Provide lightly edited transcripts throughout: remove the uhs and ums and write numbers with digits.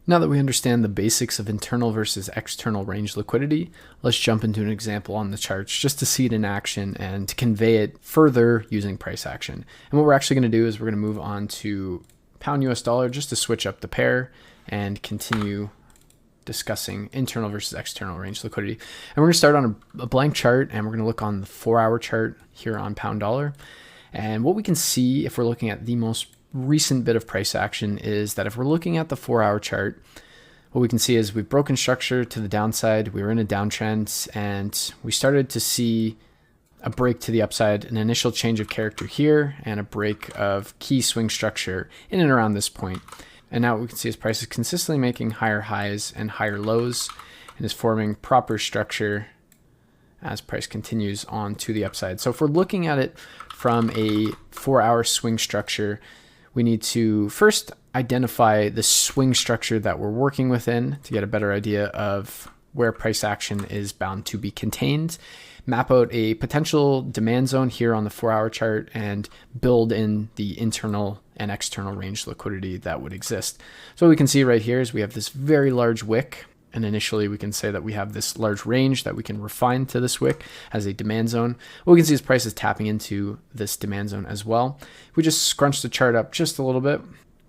Now that we understand the basics of internal versus external range liquidity, let's jump into an example on the charts just to see it in action and to convey it further using price action. And what we're actually going to do is we're going to move on to pound US dollar just to switch up the pair and continue discussing internal versus external range liquidity. And we're going to start on a blank chart, and we're going to look on the 4-hour chart here on pound dollar. And what we can see if we're looking at the most recent bit of price action is that if we're looking at the 4-hour chart, what we can see is we've broken structure to the downside. We were in a downtrend and we started to see a break to the upside, an initial change of character here, and a break of key swing structure in and around this point. And now what we can see is price is consistently making higher highs and higher lows and is forming proper structure as price continues on to the upside. So if we're looking at it from a 4-hour swing structure, we need to first identify the swing structure that we're working within to get a better idea of where price action is bound to be contained, map out a potential demand zone here on the 4-hour chart, and build in the internal and external range liquidity that would exist. So what we can see right here is we have this very large wick. And initially we can say that we have this large range that we can refine to this wick as a demand zone. What we can see is price is tapping into this demand zone as well. If we just scrunch the chart up just a little bit,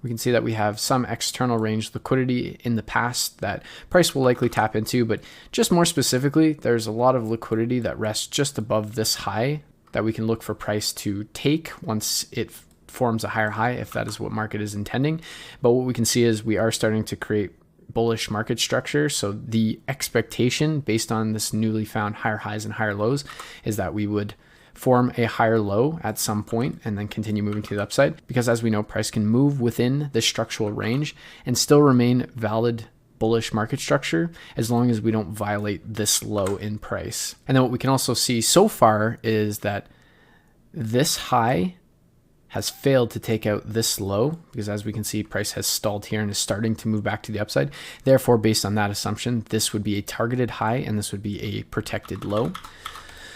we can see that we have some external range liquidity in the past that price will likely tap into, but just more specifically, there's a lot of liquidity that rests just above this high that we can look for price to take once it forms a higher high, if that is what market is intending. But what we can see is we are starting to create bullish market structure. So the expectation based on this newly found higher highs and higher lows is that we would form a higher low at some point and then continue moving to the upside, because as we know, price can move within the structural range and still remain valid bullish market structure as long as we don't violate this low in price. And then what we can also see so far is that this high has failed to take out this low, because as we can see, price has stalled here and is starting to move back to the upside. Therefore, based on that assumption, this would be a targeted high and this would be a protected low.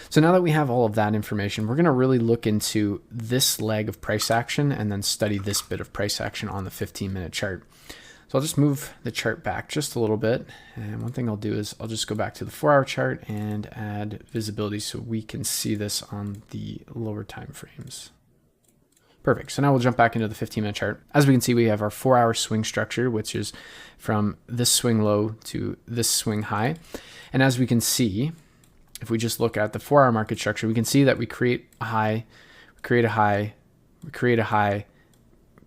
So now that we have all of that information, we're going to really look into this leg of price action and then study this bit of price action on the 15-minute chart. So I'll just move the chart back just a little bit. And one thing I'll do is I'll just go back to the 4-hour chart and add visibility so we can see this on the lower time frames. Perfect. So now we'll jump back into the 15-minute chart. As we can see, we have our 4-hour swing structure, which is from this swing low to this swing high. And as we can see, if we just look at the 4-hour market structure, we can see that we create a high, we create a high, we create a high,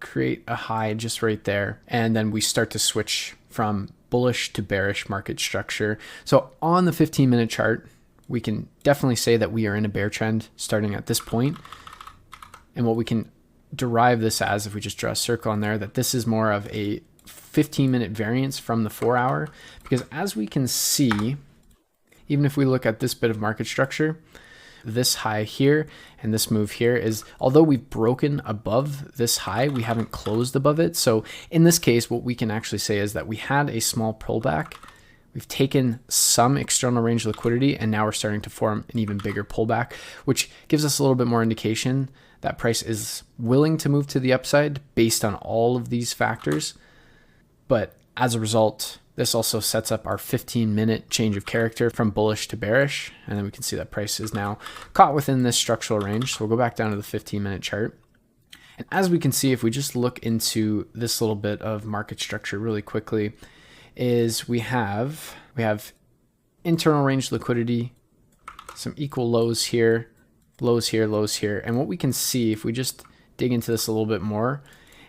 create a high just right there. And then we start to switch from bullish to bearish market structure. So on the 15-minute chart, we can definitely say that we are in a bear trend starting at this point. And what we can derive this as, if we just draw a circle on there, that this is more of a 15-minute variance from the 4-hour, because as we can see, even if we look at this bit of market structure, this high here and this move here is, although we've broken above this high, we haven't closed above it. So in this case, what we can actually say is that we had a small pullback. We've taken some external range liquidity, and now we're starting to form an even bigger pullback, which gives us a little bit more indication that price is willing to move to the upside based on all of these factors. But as a result, this also sets up our 15-minute change of character from bullish to bearish. And then we can see that price is now caught within this structural range. So we'll go back down to the 15-minute chart. And as we can see, if we just look into this little bit of market structure really quickly, is we have internal range liquidity, some equal lows here, lows here, lows here. And what we can see, if we just dig into this a little bit more,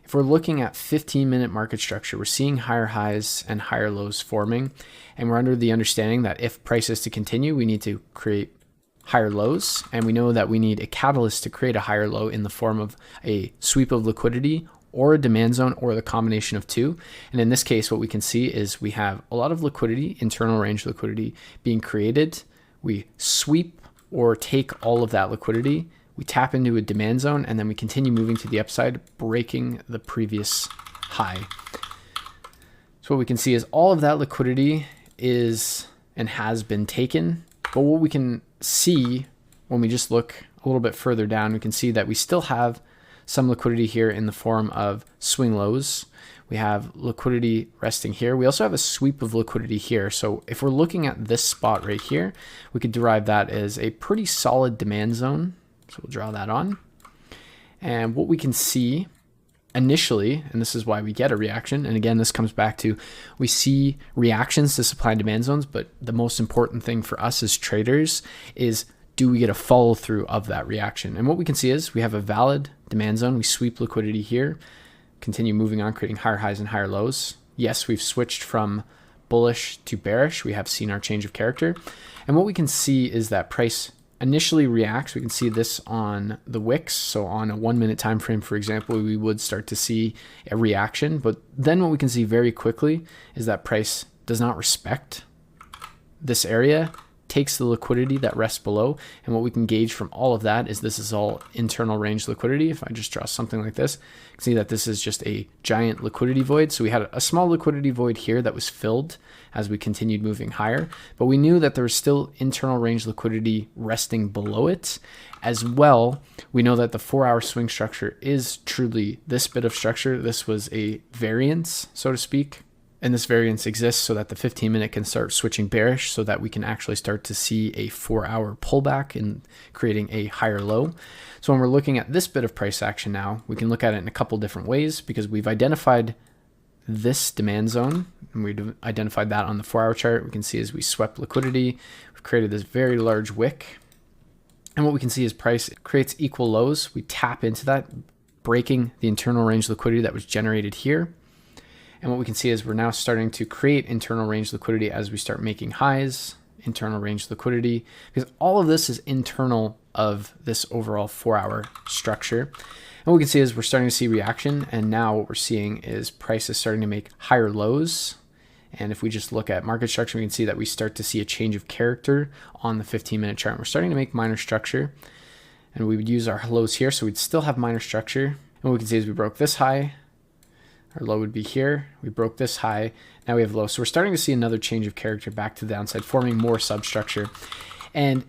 if we're looking at 15-minute market structure, we're seeing higher highs and higher lows forming. And we're under the understanding that if price is to continue, we need to create higher lows. And we know that we need a catalyst to create a higher low in the form of a sweep of liquidity or a demand zone or the combination of two. And in this case, what we can see is we have a lot of liquidity, internal range liquidity being created. We sweep or take all of that liquidity, we tap into a demand zone, and then we continue moving to the upside, breaking the previous high. So what we can see is all of that liquidity is and has been taken. But what we can see when we just look a little bit further down, we can see that we still have some liquidity here in the form of swing lows. We have liquidity resting here. We also have a sweep of liquidity here. So if we're looking at this spot right here, we could derive that as a pretty solid demand zone. So we'll draw that on. And what we can see initially, and this is why we get a reaction, and again, this comes back to, we see reactions to supply and demand zones, but the most important thing for us as traders is, do we get a follow through of that reaction? And what we can see is we have a valid demand zone. We sweep liquidity here, continue moving on, creating higher highs and higher lows. Yes, we've switched from bullish to bearish. We have seen our change of character. And what we can see is that price initially reacts. We can see this on the wicks. So on a 1 minute time frame, for example, we would start to see a reaction. But then what we can see very quickly is that price does not respect this area, takes the liquidity that rests below. And what we can gauge from all of that is this is all internal range liquidity. If I just draw something like this, you can see that this is just a giant liquidity void. So we had a small liquidity void here that was filled as we continued moving higher, but we knew that there was still internal range liquidity resting below it. As well, we know that the 4-hour swing structure is truly this bit of structure. This was a variance, so to speak. And this variance exists so that the 15-minute can start switching bearish, so that we can actually start to see a 4-hour pullback and creating a higher low. So when we're looking at this bit of price action now, we can look at it in a couple different ways, because we've identified this demand zone, and we identified that on the 4-hour chart. We can see as we swept liquidity, we've created this very large wick. And what we can see is price creates equal lows. We tap into that, breaking the internal range liquidity that was generated here. And what we can see is we're now starting to create internal range liquidity as we start making highs, internal range liquidity, because all of this is internal of this overall 4-hour structure. And what we can see is we're starting to see reaction. And now what we're seeing is price is starting to make higher lows. And if we just look at market structure, we can see that we start to see a change of character on the 15-minute chart. We're starting to make minor structure, and we would use our lows here. So we'd still have minor structure. And what we can see is we broke this high. Our low would be here. We broke this high. Now we have low. So we're starting to see another change of character back to the downside, forming more substructure. And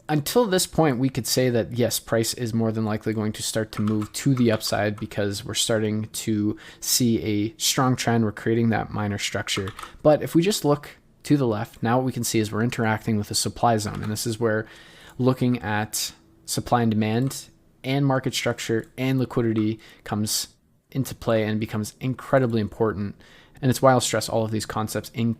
until this point, we could say that yes, price is more than likely going to start to move to the upside, because we're starting to see a strong trend. We're creating that minor structure. But if we just look to the left, now what we can see is we're interacting with a supply zone. And this is where looking at supply and demand and market structure and liquidity comes into play and becomes incredibly important. And it's why I'll stress all of these concepts in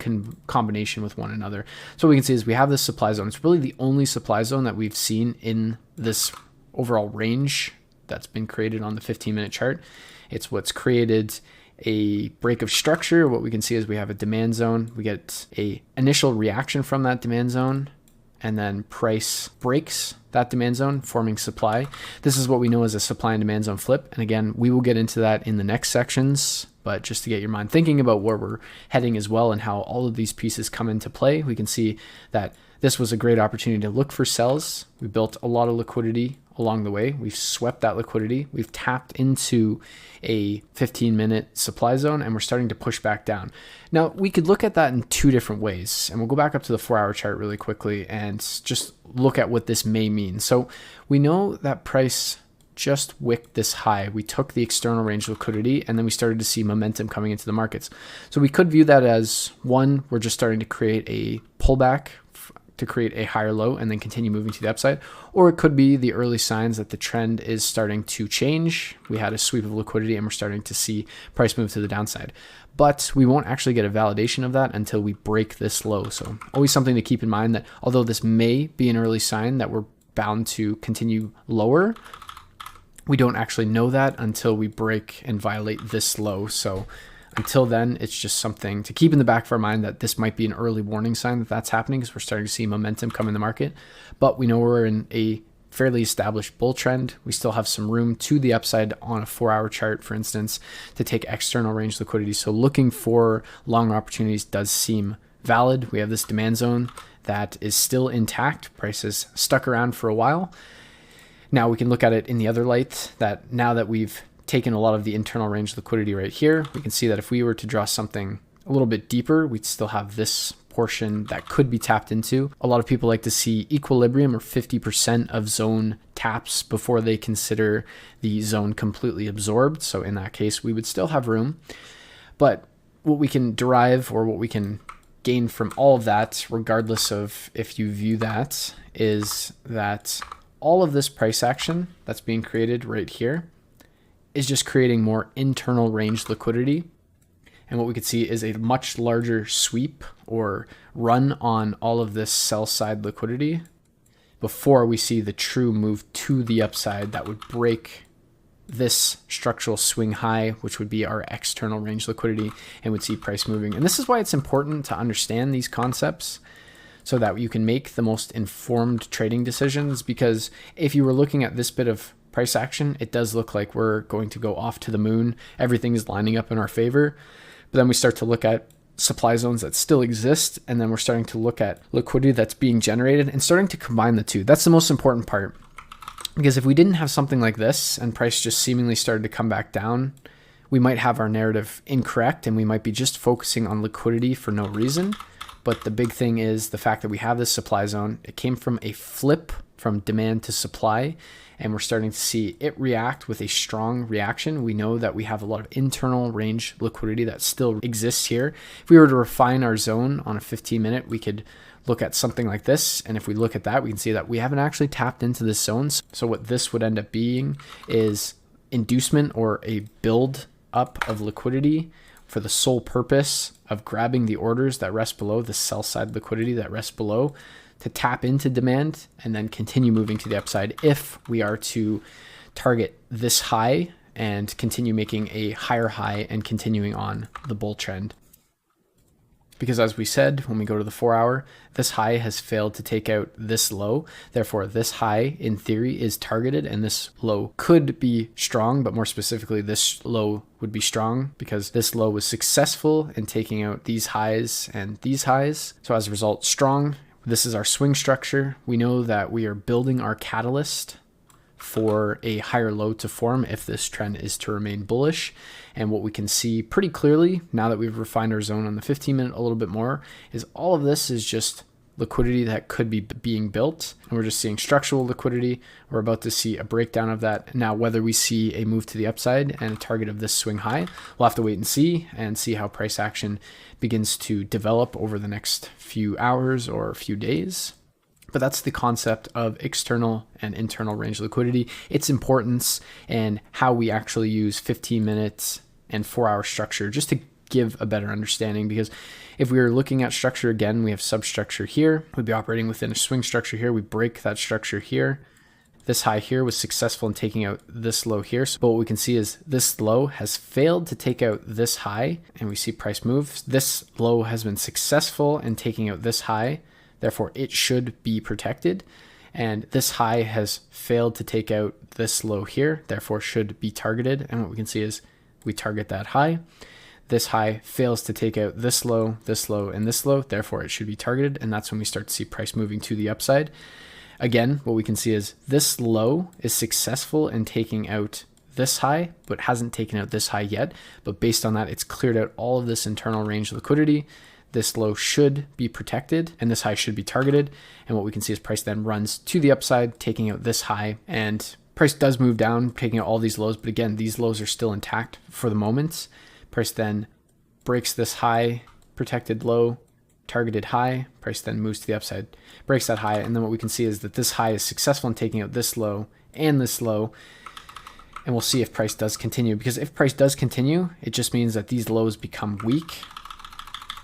combination with one another. So what we can see is we have this supply zone. It's really the only supply zone that we've seen in this overall range that's been created on the 15-minute chart. It's what's created a break of structure. What we can see is we have a demand zone. We get a initial reaction from that demand zone, and then price breaks that demand zone, forming supply. This is what we know as a supply and demand zone flip. And again, we will get into that in the next sections. But just to get your mind thinking about where we're heading as well and how all of these pieces come into play, we can see that this was a great opportunity to look for sells. We built a lot of liquidity along the way. We've swept that liquidity. We've tapped into a 15-minute supply zone, and we're starting to push back down. Now, we could look at that in two different ways, and we'll go back up to the 4-hour chart really quickly and just look at what this may mean. So we know that price just wicked this high. We took the external range liquidity, and then we started to see momentum coming into the markets. So we could view that as, one, we're just starting to create a pullback to create a higher low and then continue moving to the upside. Or it could be the early signs that the trend is starting to change. We had a sweep of liquidity and we're starting to see price move to the downside. But we won't actually get a validation of that until we break this low. So always something to keep in mind, that although this may be an early sign that we're bound to continue lower, we don't actually know that until we break and violate this low. So until then, it's just something to keep in the back of our mind, that this might be an early warning sign that that's happening, because we're starting to see momentum come in the market. But we know we're in a fairly established bull trend. We still have some room to the upside on a 4-hour chart, for instance, to take external range liquidity. So looking for long opportunities does seem valid. We have this demand zone that is still intact. Price is stuck around for a while. Now we can look at it in the other light, that now that we've taken a lot of the internal range liquidity right here, we can see that if we were to draw something a little bit deeper, we'd still have this portion that could be tapped into. A lot of people like to see equilibrium, or 50% of zone taps before they consider the zone completely absorbed. So in that case, we would still have room. But what we can derive, or what we can gain from all of that, regardless of if you view that, is that all of this price action that's being created right here is just creating more internal range liquidity. And what we could see is a much larger sweep or run on all of this sell side liquidity before we see the true move to the upside that would break this structural swing high, which would be our external range liquidity, and would see price moving. And this is why it's important to understand these concepts so that you can make the most informed trading decisions. Because if you were looking at this bit of price action, it does look like we're going to go off to the moon. Everything is lining up in our favor. But then we start to look at supply zones that still exist, and then we're starting to look at liquidity that's being generated and starting to combine the two. That's the most important part. Because if we didn't have something like this and price just seemingly started to come back down, we might have our narrative incorrect and we might be just focusing on liquidity for no reason. But the big thing is the fact that we have this supply zone. It came from a flip from demand to supply, and we're starting to see it react with a strong reaction. We know that we have a lot of internal range liquidity that still exists here. If we were to refine our zone on a 15-minute, we could look at something like this. And if we look at that, we can see that we haven't actually tapped into this zone. So what this would end up being is inducement, or a build up of liquidity for the sole purpose of grabbing the orders that rest below, the sell side liquidity that rests below, to tap into demand and then continue moving to the upside if we are to target this high and continue making a higher high and continuing on the bull trend. Because as we said, when we go to the 4 hour, this high has failed to take out this low. Therefore, this high in theory is targeted, and this low could be strong, but more specifically, this low would be strong because this low was successful in taking out these highs and these highs. So as a result, strong. This is our swing structure. We know that we are building our catalyst for a higher low to form if this trend is to remain bullish. And what we can see pretty clearly now that we've refined our zone on the 15-minute a little bit more is all of this is just liquidity that could be being built. And we're just seeing structural liquidity. We're about to see a breakdown of that. Now, whether we see a move to the upside and a target of this swing high, we'll have to wait and see how price action begins to develop over the next few hours or few days. But that's the concept of external and internal range liquidity, its importance, and how we actually use 15 minutes and 4 hour structure just to give a better understanding. Because if we were looking at structure again, we have substructure here. We'd be operating within a swing structure here. We break that structure here. This high here was successful in taking out this low here. So what we can see is this low has failed to take out this high, and we see price move. This low has been successful in taking out this high. Therefore, it should be protected. And this high has failed to take out this low here, therefore should be targeted. And what we can see is we target that high. This high fails to take out this low, and this low, therefore it should be targeted. And that's when we start to see price moving to the upside. Again, what we can see is this low is successful in taking out this high, but hasn't taken out this high yet. But based on that, it's cleared out all of this internal range liquidity. This low should be protected and this high should be targeted. And what we can see is price then runs to the upside, taking out this high, and price does move down, taking out all these lows. But again, these lows are still intact for the moment. Price then breaks this high, protected low, targeted high. Price then moves to the upside, breaks that high. And then what we can see is that this high is successful in taking out this low and this low. And we'll see if price does continue, because if price does continue, it just means that these lows become weak.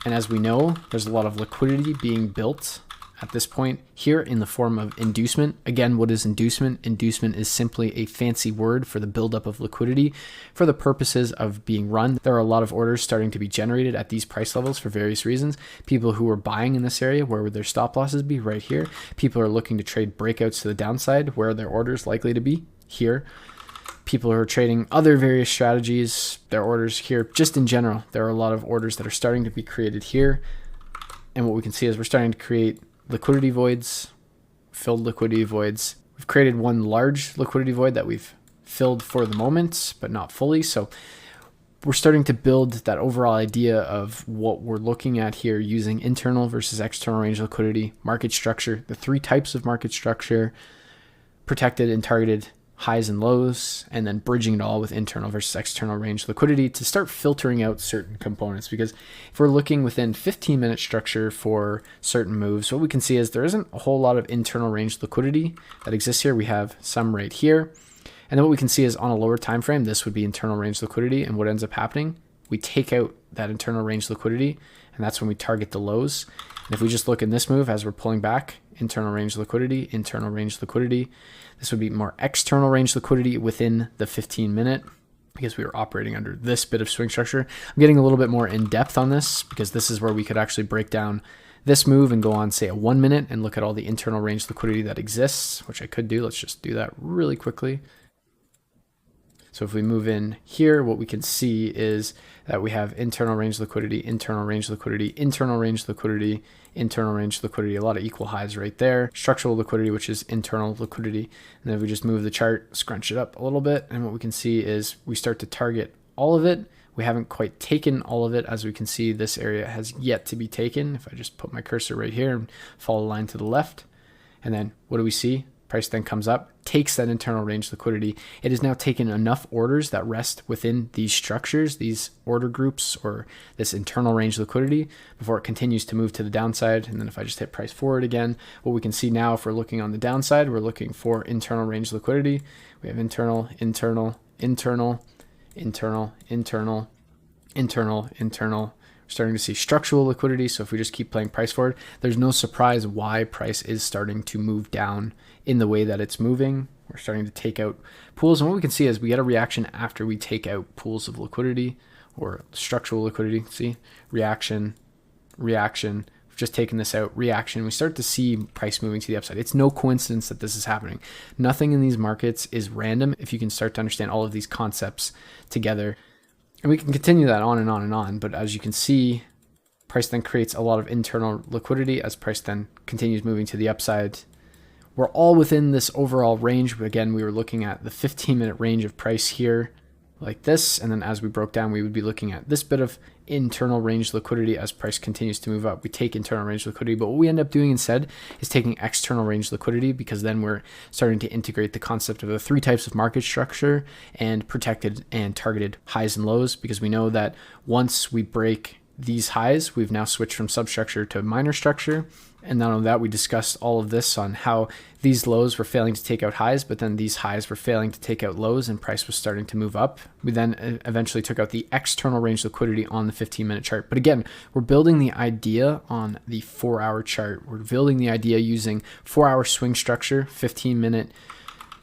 And as we know, there's a lot of liquidity being built at this point here in the form of inducement. Again, what is inducement? Inducement is simply a fancy word for the buildup of liquidity for the purposes of being run. There are a lot of orders starting to be generated at these price levels for various reasons. People who are buying in this area, where would their stop losses be? Right here. People are looking to trade breakouts to the downside. Where are their orders likely to be? Here. People who are trading other various strategies, their orders here. Just in general, there are a lot of orders that are starting to be created here. And what we can see is we're starting to create liquidity voids, filled liquidity voids. We've created one large liquidity void that we've filled for the moment, but not fully. So we're starting to build that overall idea of what we're looking at here using internal versus external range liquidity, market structure, the three types of market structure, protected and targeted, highs and lows, and then bridging it all with internal versus external range liquidity to start filtering out certain components. Because if we're looking within 15-minute structure for certain moves, what we can see is there isn't a whole lot of internal range liquidity that exists here. We have some right here. And then what we can see is on a lower time frame, this would be internal range liquidity. And what ends up happening, we take out that internal range liquidity, and that's when we target the lows. And if we just look in this move as we're pulling back, internal range liquidity, internal range liquidity, this would be more external range liquidity within the 15-minute because we were operating under this bit of swing structure. I'm getting a little bit more in depth on this because this is where we could actually break down this move and go on, say, a 1 minute and look at all the internal range liquidity that exists, which I could do. Let's just do that really quickly. So if we move in here, what we can see is that we have internal range liquidity, internal range liquidity, internal range liquidity, internal range liquidity, a lot of equal highs right there. Structural liquidity, which is internal liquidity. And then if we just move the chart, scrunch it up a little bit, and what we can see is we start to target all of it. We haven't quite taken all of it. As we can see, this area has yet to be taken. If I just put my cursor right here and follow the line to the left, and then what do we see? Price then comes up, takes that internal range liquidity. It has now taken enough orders that rest within these structures, these order groups, or this internal range liquidity before it continues to move to the downside. And then if I just hit price forward again, what we can see now, if we're looking on the downside, we're looking for internal range liquidity. We have internal, internal, internal, internal, internal, internal, internal. We're starting to see structural liquidity. So if we just keep playing price forward, there's no surprise why price is starting to move down in the way that it's moving. We're starting to take out pools. And what we can see is we get a reaction after we take out pools of liquidity or structural liquidity. See, reaction, reaction. We've just taken this out, reaction. We start to see price moving to the upside. It's no coincidence that this is happening. Nothing in these markets is random if you can start to understand all of these concepts together. And we can continue that on and on and on. But as you can see, price then creates a lot of internal liquidity as price then continues moving to the upside. We're all within this overall range. But again, we were looking at the 15-minute range of price here like this. And then as we broke down, we would be looking at this bit of internal range liquidity as price continues to move up. We take internal range liquidity, but what we end up doing instead is taking external range liquidity, because then we're starting to integrate the concept of the three types of market structure and protected and targeted highs and lows, because we know that once we break these highs, we've now switched from substructure to minor structure. And not only that, we discussed all of this on how these lows were failing to take out highs, but then these highs were failing to take out lows, and price was starting to move up. We then eventually took out the external range liquidity on the 15-minute chart. But again, we're building the idea on the 4-hour chart. We're building the idea using 4-hour swing structure, 15-minute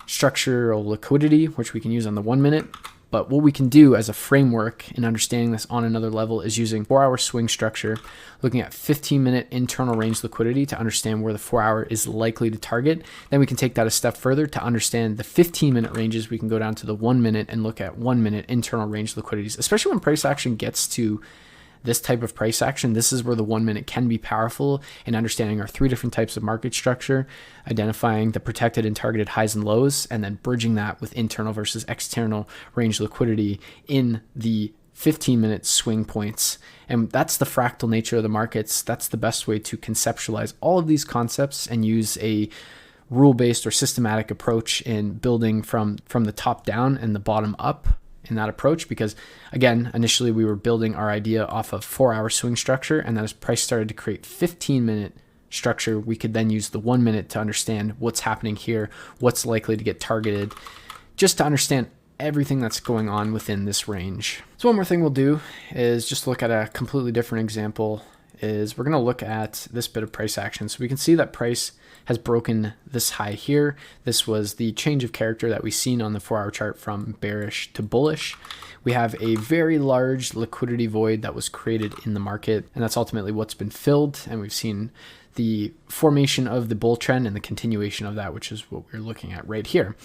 structural liquidity, which we can use on the 1 minute. But what we can do as a framework in understanding this on another level is using 4-hour swing structure, looking at 15-minute internal range liquidity to understand where the 4-hour is likely to target. Then we can take that a step further to understand the 15-minute ranges. We can go down to the 1 minute and look at 1 minute internal range liquidities, especially when price action gets to this type of price action. This is where the 1 minute can be powerful in understanding our three different types of market structure, identifying the protected and targeted highs and lows, and then bridging that with internal versus external range liquidity in the 15-minute swing points. And that's the fractal nature of the markets. That's the best way to conceptualize all of these concepts and use a rule-based or systematic approach in building from the top down and the bottom up in that approach. Because again, initially we were building our idea off of 4-hour swing structure, and then as price started to create 15-minute structure, we could then use the 1 minute to understand what's happening here, what's likely to get targeted, just to understand everything that's going on within this range. So one more thing we'll do is just look at a completely different example. Is we're going to look at this bit of price action. So we can see that price has broken this high here. This was the change of character that we've seen on the 4-hour chart from bearish to bullish. We have a very large liquidity void that was created in the market, and that's ultimately what's been filled. And we've seen the formation of the bull trend and the continuation of that, which is what we're looking at right here.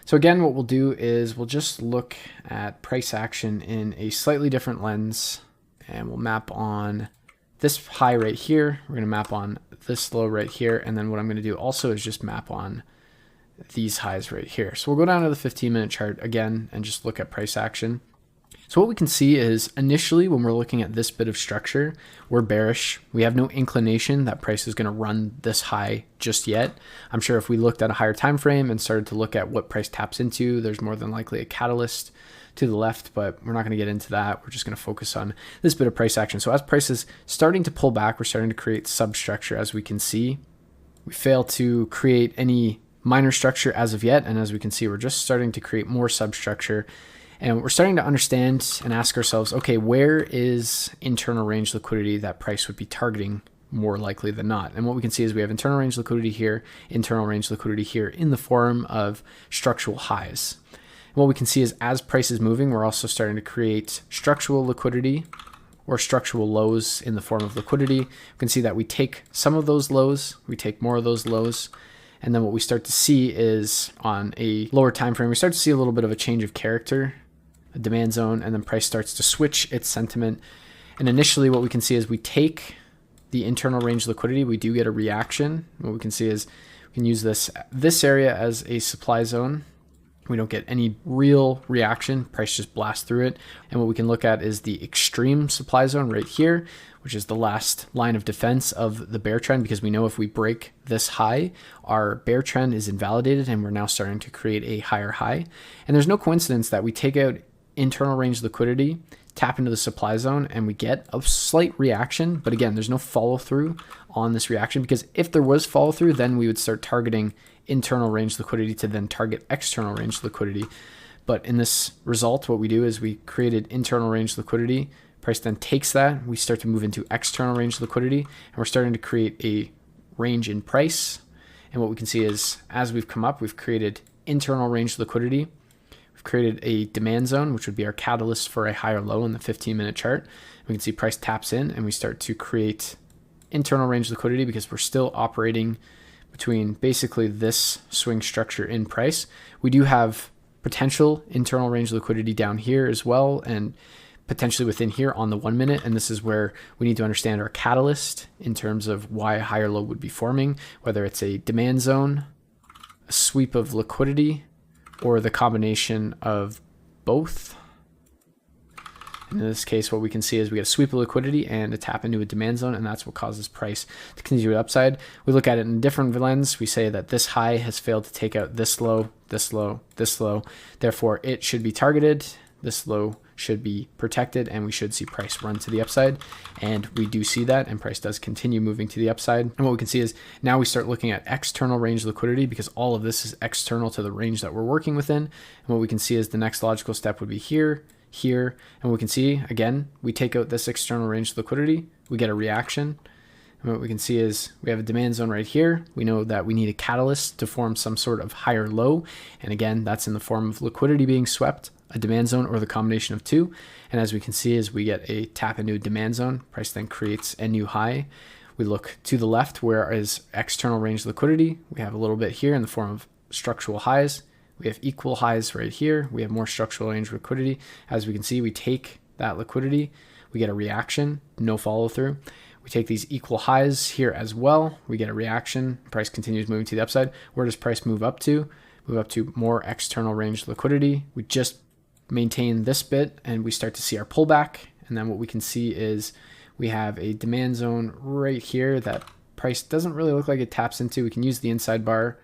So again, what we'll do is we'll just look at price action in a slightly different lens, and we'll map on this high right here. We're going to map on this low right here. And then what I'm going to do also is just map on these highs right here. So we'll go down to the 15-minute chart again and just look at price action. So what we can see is initially when we're looking at this bit of structure, we're bearish. We have no inclination that price is going to run this high just yet. I'm sure if we looked at a higher time frame and started to look at what price taps into, there's more than likely a catalyst to the left, but we're not going to get into that. We're just going to focus on this bit of price action. So as price is starting to pull back, we're starting to create substructure. As we can see, we fail to create any minor structure as of yet. And as we can see, we're just starting to create more substructure. And we're starting to understand and ask ourselves, okay, where is internal range liquidity that price would be targeting more likely than not? And what we can see is we have internal range liquidity here, internal range liquidity here in the form of structural highs. And what we can see is as price is moving, we're also starting to create structural liquidity or structural lows in the form of liquidity. We can see that we take some of those lows, we take more of those lows. And then what we start to see is on a lower time frame, we start to see a little bit of a change of character, a demand zone, and then price starts to switch its sentiment. And initially what we can see is we take the internal range liquidity, we do get a reaction. What we can see is we can use this area as a supply zone. We don't get any real reaction, price just blasts through it. And what we can look at is the extreme supply zone right here, which is the last line of defense of the bear trend, because we know if we break this high, our bear trend is invalidated and we're now starting to create a higher high. And there's no coincidence that we take out internal range liquidity, tap into the supply zone, and we get a slight reaction. But again, there's no follow through on this reaction, because if there was follow through, then we would start targeting internal range liquidity to then target external range liquidity. But in this result, what we do is we created internal range liquidity. Price then takes that, we start to move into external range liquidity, and we're starting to create a range in price. And what we can see is as we've come up, we've created internal range liquidity. We've created a demand zone, which would be our catalyst for a higher low in the 15-minute chart. We can see price taps in and we start to create internal range liquidity because we're still operating between basically this swing structure in price. We do have potential internal range liquidity down here as well, and potentially within here on the 1 minute. And this is where we need to understand our catalyst in terms of why a higher low would be forming, whether it's a demand zone, a sweep of liquidity, or the combination of both. In this case, what we can see is we get a sweep of liquidity and a tap into a demand zone, and that's what causes price to continue upside. We look at it in a different lens. We say that this high has failed to take out this low, this low, this low. Therefore, it should be targeted. This low should be protected, and we should see price run to the upside. And we do see that, and price does continue moving to the upside. And what we can see is now we start looking at external range liquidity, because all of this is external to the range that we're working within. And what we can see is the next logical step would be here, here, and we can see, again, we take out this external range liquidity, we get a reaction. And what we can see is we have a demand zone right here. We know that we need a catalyst to form some sort of higher low. And again, that's in the form of liquidity being swept, a demand zone, or the combination of two. And as we can see, is we get a tap into a demand zone. Price then creates a new high. We look to the left, where is external range liquidity. We have a little bit here in the form of structural highs. We have equal highs right here. We have more structural range liquidity. As we can see, we take that liquidity. We get a reaction, no follow through. We take these equal highs here as well. We get a reaction. Price continues moving to the upside. Where does price move up to? Move up to more external range liquidity. We just maintain this bit and we start to see our pullback. And then what we can see is we have a demand zone right here that price doesn't really look like it taps into. We can use the inside bar.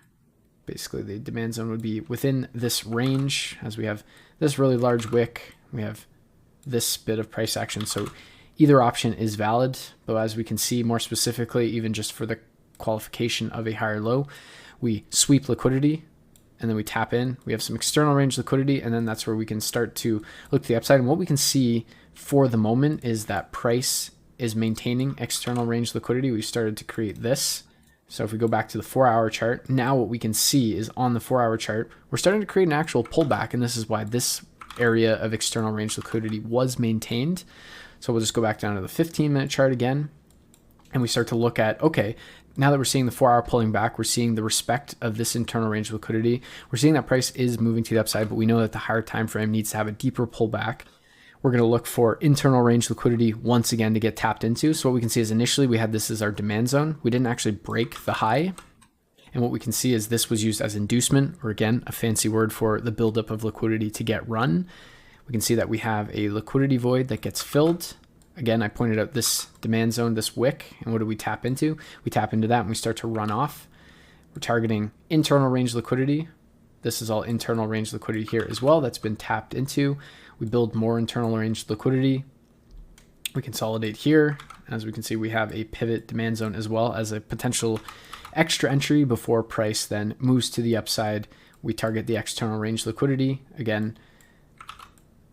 Basically, the demand zone would be within this range, as we have this really large wick. We have this bit of price action. So either option is valid, but as we can see more specifically, even just for the qualification of a higher low, we sweep liquidity and then we tap in. We have some external range liquidity, and then that's where we can start to look to the upside. And what we can see for the moment is that price is maintaining external range liquidity. We started to create this. So if we go back to the 4-hour chart, now what we can see is on the 4-hour chart, we're starting to create an actual pullback, and this is why this area of external range liquidity was maintained. So we'll just go back down to the 15-minute chart again, and we start to look at, okay, now that we're seeing the 4-hour pulling back, we're seeing the respect of this internal range liquidity. We're seeing that price is moving to the upside, but we know that the higher time frame needs to have a deeper pullback. We're going to look for internal range liquidity once again to get tapped into. So what we can see is initially we had this as our demand zone. We didn't actually break the high. And what we can see is this was used as inducement, or again, a fancy word for the buildup of liquidity to get run. we can see that we have a liquidity void that gets filled. Again, I pointed out this demand zone, this wick, and what do we tap into? We tap into that and we start to run off. We're targeting internal range liquidity. This is all internal range liquidity here as well that's been tapped into. We build more internal range liquidity. We consolidate here. As we can see, we have a pivot demand zone as well as a potential extra entry before price then moves to the upside. We target the external range liquidity. Again,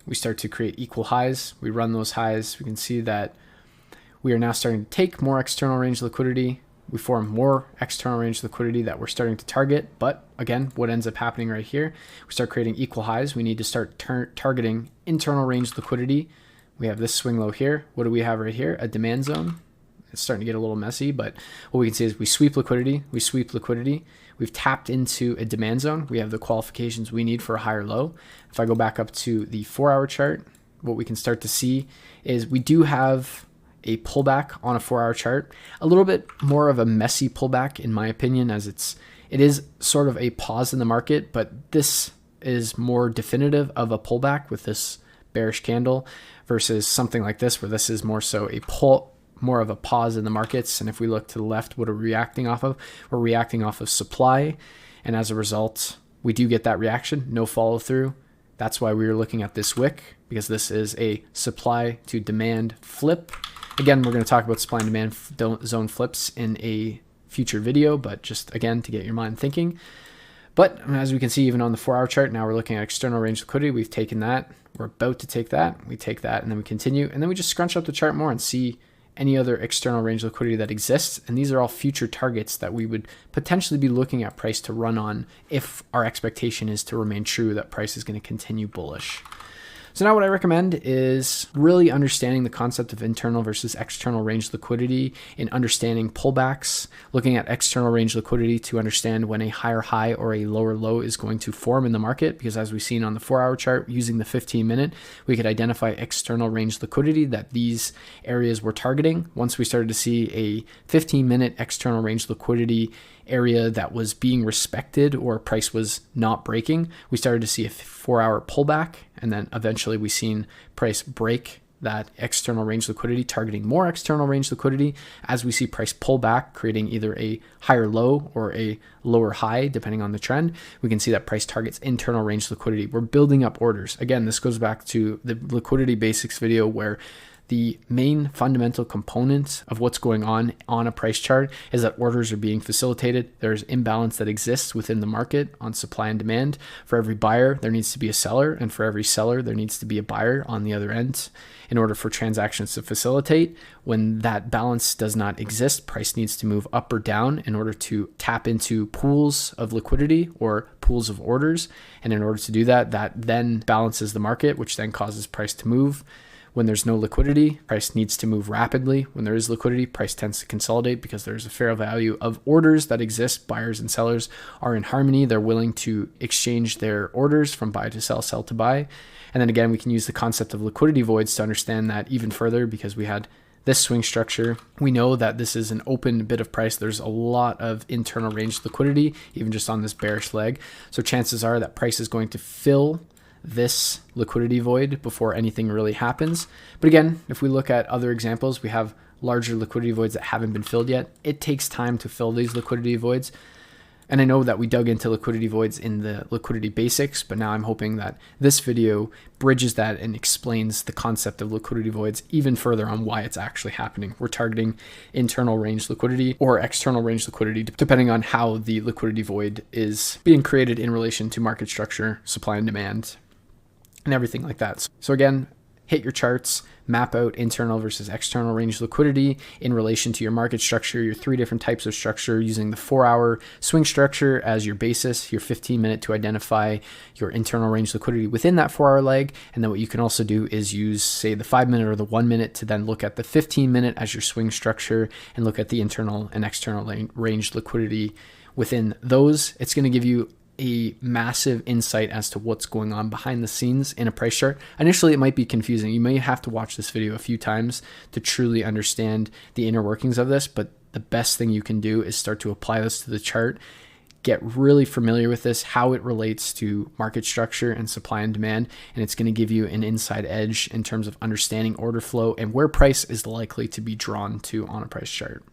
we start to create equal highs. We run those highs. We can see that we are now starting to take more external range liquidity. We form more external range liquidity that we're starting to target. But again, what ends up happening right here, we start creating equal highs. We need to start targeting internal range liquidity. We have this swing low here. What do we have right here? A demand zone. It's starting to get a little messy, but what we can see is we sweep liquidity. We sweep liquidity. We've tapped into a demand zone. We have the qualifications we need for a higher low. If I go back up to the 4-hour chart, what we can start to see is we do have a pullback on a 4-hour chart, a little bit more of a messy pullback in my opinion, as it is sort of a pause in the market, but this is more definitive of a pullback with this bearish candle versus something like this, where this is more so a more of a pause in the markets. And if we look to the left, what are we reacting off of? We're reacting off of supply. And as a result, we do get that reaction, no follow through. That's why we were looking at this wick, because this is a supply to demand flip. Again, we're going to talk about supply and demand zone flips in a future video, but just again, to get your mind thinking. But as we can see, even on the 4-hour chart, now we're looking at external range liquidity. We've taken that. We're about to take that. We take that, and then we continue. And then we just scrunch up the chart more and see any other external range liquidity that exists. And these are all future targets that we would potentially be looking at price to run on if our expectation is to remain true that price is going to continue bullish. So now what I recommend is really understanding the concept of internal versus external range liquidity and understanding pullbacks, looking at external range liquidity to understand when a higher high or a lower low is going to form in the market. Because as we've seen on the 4-hour chart, using the 15-minute, we could identify external range liquidity that these areas were targeting. Once we started to see a 15-minute external range liquidity area that was being respected or price was not breaking, we started to see a 4-hour pullback, and then eventually we seen price break that external range liquidity, targeting more external range liquidity. As we see price pull back, creating either a higher low or a lower high, depending on the trend, we can see that price targets internal range liquidity. We're building up orders. Again, this goes back to the liquidity basics video, where the main fundamental component of what's going on a price chart is that orders are being facilitated. There's imbalance that exists within the market on supply and demand. For every buyer, there needs to be a seller, and for every seller, there needs to be a buyer on the other end in order for transactions to facilitate. When that balance does not exist, price needs to move up or down in order to tap into pools of liquidity or pools of orders. And in order to do that, that then balances the market, which then causes price to move. When there's no liquidity, price needs to move rapidly. When there is liquidity, price tends to consolidate because there's a fair value of orders that exist. Buyers and sellers are in harmony. They're willing to exchange their orders from buy to sell, sell to buy. And then again, we can use the concept of liquidity voids to understand that even further, because we had this swing structure. We know that this is an open bid of price. There's a lot of internal range liquidity, even just on this bearish leg. So chances are that price is going to fill this liquidity void before anything really happens. But again, if we look at other examples, we have larger liquidity voids that haven't been filled yet. It takes time to fill these liquidity voids. And I know that we dug into liquidity voids in the liquidity basics, but now I'm hoping that this video bridges that and explains the concept of liquidity voids even further on why it's actually happening. We're targeting internal range liquidity or external range liquidity, depending on how the liquidity void is being created in relation to market structure, supply and demand, and everything like that. So again, hit your charts, map out internal versus external range liquidity in relation to your market structure, your 3 different types of structure, using the 4-hour swing structure as your basis, your 15-minute to identify your internal range liquidity within that 4-hour leg. And then what you can also do is use, say, the 5-minute or the 1-minute to then look at the 15-minute as your swing structure and look at the internal and external range liquidity within those. It's going to give you a massive insight as to what's going on behind the scenes in a price chart. Initially, it might be confusing. You may have to watch this video a few times to truly understand the inner workings of this, but the best thing you can do is start to apply this to the chart, get really familiar with this, how it relates to market structure and supply and demand, and it's going to give you an inside edge in terms of understanding order flow and where price is likely to be drawn to on a price chart.